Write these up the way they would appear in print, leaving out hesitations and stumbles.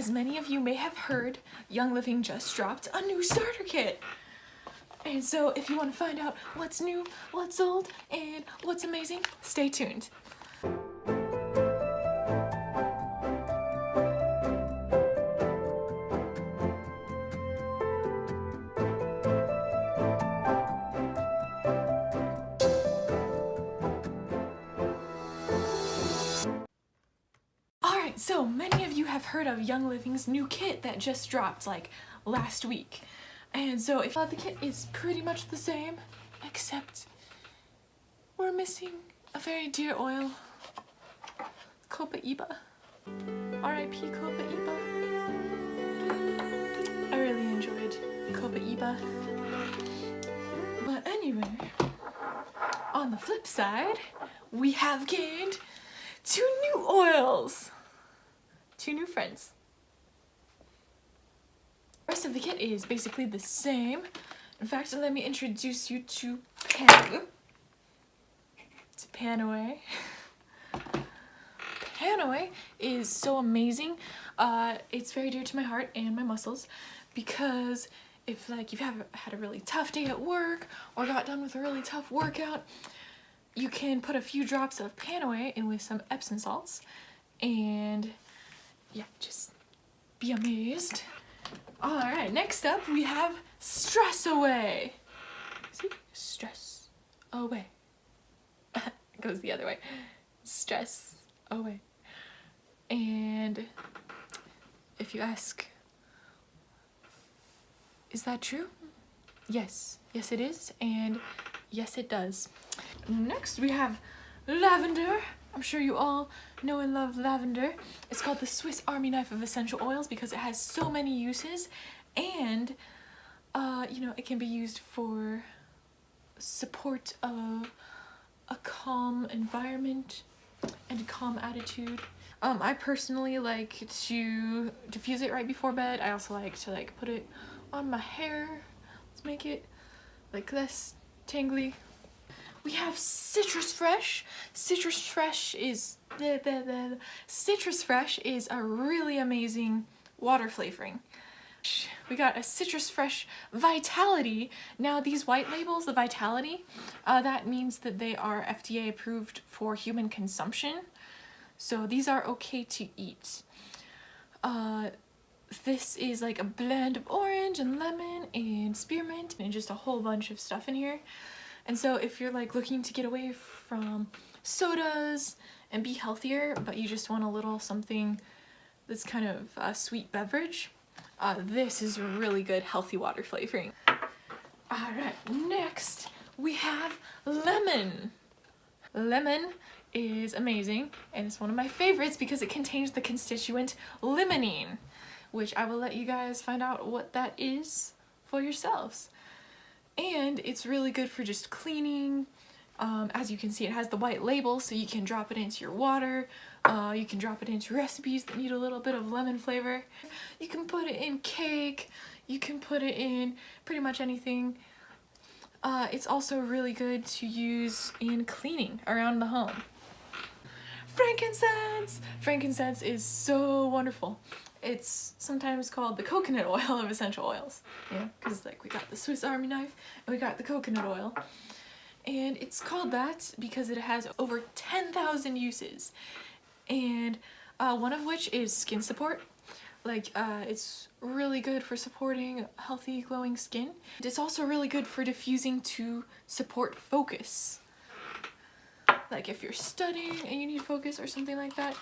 as many of you may have heard, Young Living just dropped a new starter kit. And so if you want to find out what's new, what's old, and what's amazing, stay tuned. Alright, so many of you have heard of Young Living's new kit that just dropped like last week. And so if the kit is pretty much the same, except we're missing a very dear oil. Copaiba. R.I.P. Copaiba. I really enjoyed Copaiba. But anyway, on the flip side, we have gained 2 new oils. 2 new friends. The rest of the kit is basically the same. In fact, let me introduce you to Panaway. Panaway is so amazing. It's very dear to my heart and my muscles because if like you've had a really tough day at work or got done with a really tough workout, you can put a few drops of Panaway in with some Epsom salts and yeah, just be amazed. Alright, next up we have Stress Away. See? Stress away. It goes the other way. Stress away. And if you ask, is that true? Yes. Yes it is, and yes it does. Next we have lavender. I'm sure you all know and love lavender. It's called the Swiss Army knife of essential oils because it has so many uses, and you know, it can be used for support of a calm environment and a calm attitude. I personally like to diffuse it right before bed. I also like to put it on my hair. Let's make it like less tangly. We have Citrus Fresh. Citrus Fresh is a really amazing water flavoring. We got a Citrus Fresh Vitality. Now these white labels, the Vitality, that means that they are FDA approved for human consumption. So these are okay to eat. This is like a blend of orange and lemon and spearmint and just a whole bunch of stuff in here. And so if you're like looking to get away from sodas and be healthier, but you just want a little something that's kind of a sweet beverage, this is really good healthy water flavoring. Alright, next we have lemon. Lemon is amazing and it's one of my favorites because it contains the constituent limonene, which I will let you guys find out what that is for yourselves. And it's really good for just cleaning. As you can see, it has the white label, so you can drop it into your water. You can drop it into recipes that need a little bit of lemon flavor. You can put it in cake. You can put it in pretty much anything. It's also really good to use in cleaning around the home. Frankincense! Frankincense is so wonderful. It's sometimes called the coconut oil of essential oils, yeah, because like we got the Swiss Army knife and we got the coconut oil, and it's called that because it has over 10,000 uses, and one of which is skin support. Like it's really good for supporting healthy glowing skin. It's also really good for diffusing to support focus, like if you're studying and you need focus or something like that.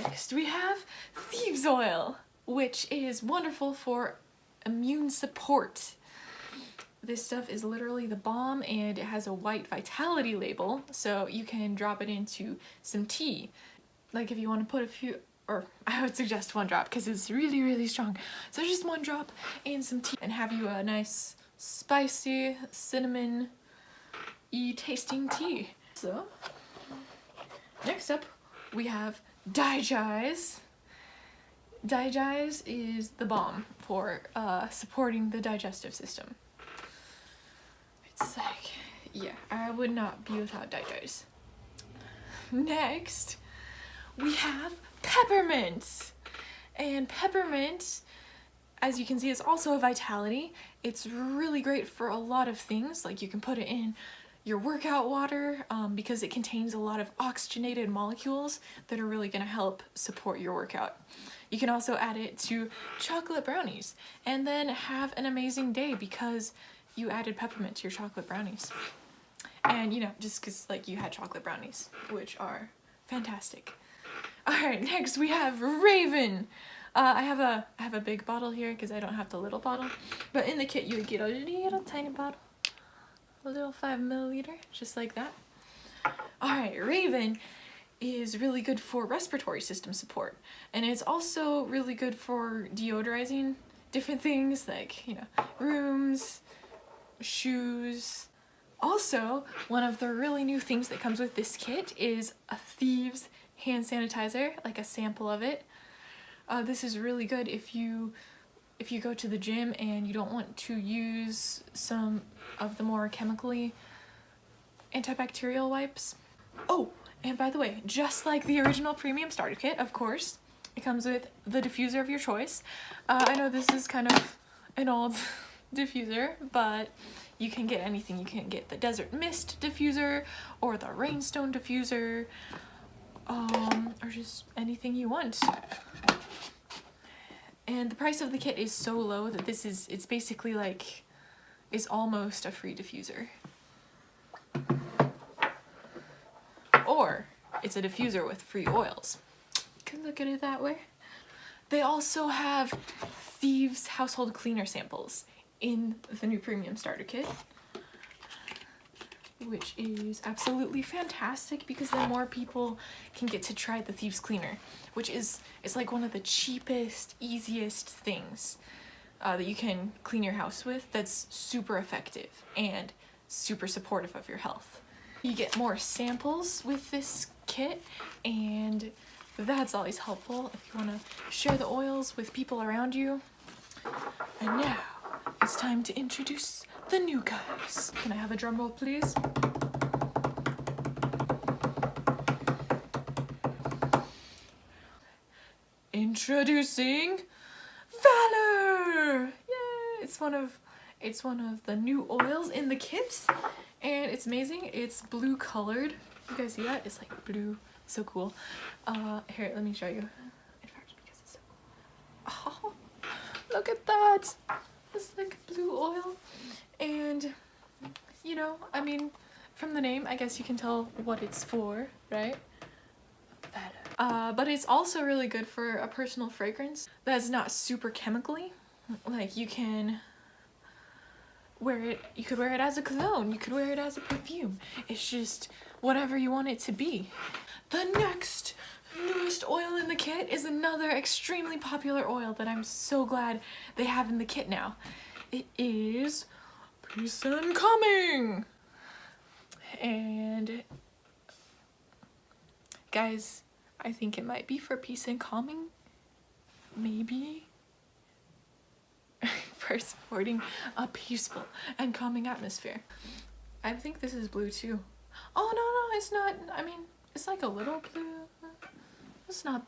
Next we have thieves oil, which is wonderful for immune support. This stuff is literally the bomb, and it has a white Vitality label, so you can drop it into some tea. Like if you want to put a few, or I would suggest 1 drop because it's really, really strong. So just 1 drop in some tea and have you a nice spicy cinnamon-y tasting tea. So next up we have Digest. Digest is the bomb for supporting the digestive system. It's like, yeah, I would not be without Digest. Next, we have peppermint. And peppermint, as you can see, is also a vitality. It's really great for a lot of things. Like you can put it in your workout water because it contains a lot of oxygenated molecules that are really going to help support your workout. You can also add it to chocolate brownies and then have an amazing day because you added peppermint to your chocolate brownies. And you know, just because like you had chocolate brownies, which are fantastic. Alright, next we have Raven. I have a big bottle here because I don't have the little bottle, but in the kit you would get a little tiny bottle, a little 5 milliliter, just like that. Alright, Raven is really good for respiratory system support, and it's also really good for deodorizing different things like, you know, rooms, shoes. Also, one of the really new things that comes with this kit is a Thieves hand sanitizer, like a sample of it. This is really good if you go to the gym and you don't want to use some of the more chemically antibacterial wipes. Oh, and by the way, just like the original premium starter kit, of course, it comes with the diffuser of your choice. I know this is kind of an old diffuser, but you can get anything. You can get the Desert Mist diffuser or the Rainstone diffuser, or just anything you want. And the price of the kit is so low that it's basically like, is almost a free diffuser. Or it's a diffuser with free oils. You can look at it that way. They also have Thieves household cleaner samples in the new premium starter kit, which is absolutely fantastic because then more people can get to try the Thieves cleaner, which is like one of the cheapest, easiest things that you can clean your house with that's super effective and super supportive of your health. You get more samples with this kit, and that's always helpful if you want to share the oils with people around you. And now it's time to introduce the new guys. Can I have a drum roll, please? Introducing Valor! Yay! It's one of the new oils in the kit, and it's amazing. It's blue colored. You guys see that? It's like blue. So cool. Here, let me show you. Because it's so cool. Oh, look at that! It's like blue oil, and you know, I mean, from the name, I guess you can tell what it's for, right? But it's also really good for a personal fragrance that's not super chemically. Like you can wear it, you could wear it as a cologne, you could wear it as a perfume. It's just whatever you want it to be. The next newest oil in the kit is another extremely popular oil that I'm so glad they have in the kit now. It is Peace and Calming. And guys, I think it might be for peace and calming, maybe, for supporting a peaceful and calming atmosphere. I think this is blue too. Oh no, it's not. I mean, it's like a little blue. It's not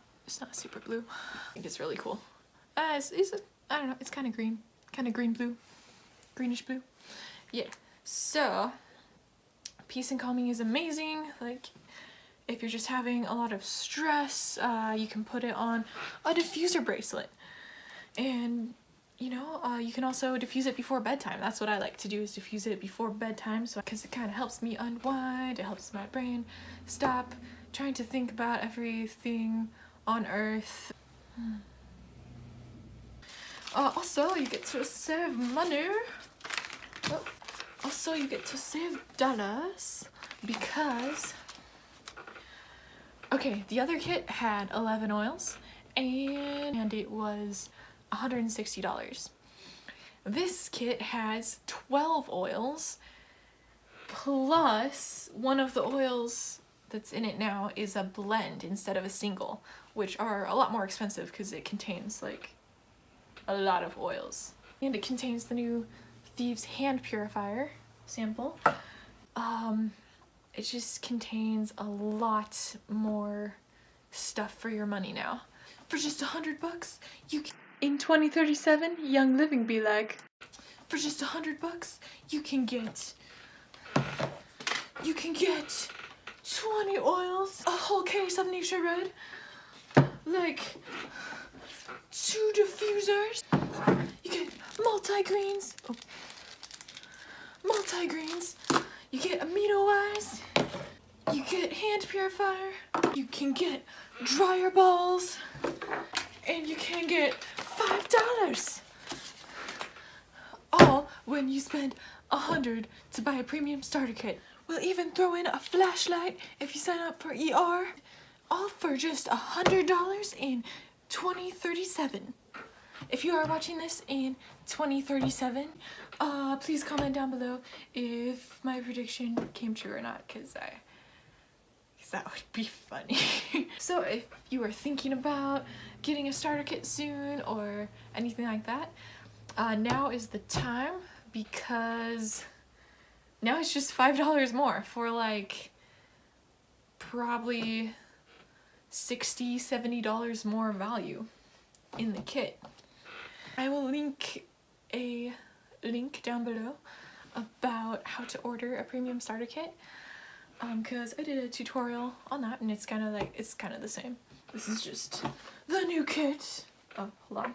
super blue. I think it's really cool. I don't know, it's kind of green blue, greenish blue. Yeah, so peace and calming is amazing. Like, if you're just having a lot of stress, you can put it on a diffuser bracelet. And, you know, you can also diffuse it before bedtime. That's what I like to do, is diffuse it before bedtime, because it kind of helps me unwind. It helps my brain stop trying to think about everything on Earth. Also, you get to save money. Oh. Also, you get to save dollars because... Okay, the other kit had 11 oils, and it was $160. This kit has 12 oils, plus one of the oils that's in it now is a blend instead of a single, which are a lot more expensive because it contains like a lot of oils. And it contains the new Thieves hand purifier sample. It just contains a lot more stuff for your money now. For just $100, you can... In 2037, Young Living be like... For just $100, you can get 20 oils, a whole case of Nature Red, like 2 diffusers. You get multi-greens. Oh. Multi-greens. You get amino eyes. You get hand purifier. You can get dryer balls. And you can get $5. All when you spend $100 to buy a premium starter kit. We'll even throw in a flashlight if you sign up for ER. All for just $100 in 2037. If you are watching this in 2037, please comment down below if my prediction came true or not, because that would be funny. So if you are thinking about getting a starter kit soon or anything like that, now is the time, because now it's just $5 more for like probably $60–70 more value in the kit. I will link a link down below about how to order a premium starter kit, because I did a tutorial on that and it's kind of the same. This is just the new kit. Oh, hold on.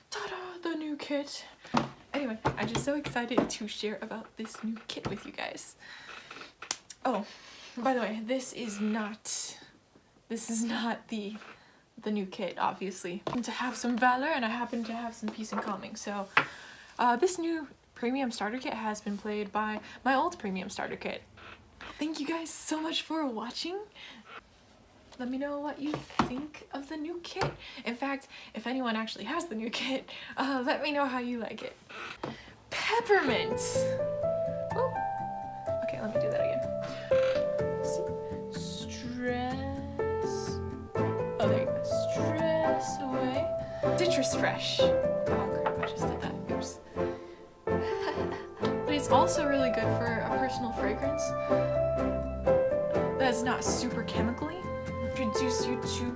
Ta-da, the new kit. Anyway, I'm just so excited to share about this new kit with you guys. Oh, by the way, this is not the new kit, obviously. I happen to have some Valor and I happen to have some Peace and Calming. So this new premium starter kit has been played by my old premium starter kit. Thank you guys so much for watching. Let me know what you think of the new kit. In fact, if anyone actually has the new kit, let me know how you like it. Peppermint. Oh. Okay, let me do that again. Stress. Oh, there you go. Stress away. Citrus Fresh. Oh crap, I just did that. Oops. But it's also really good for a personal fragrance that's not super chemically. Introduce you to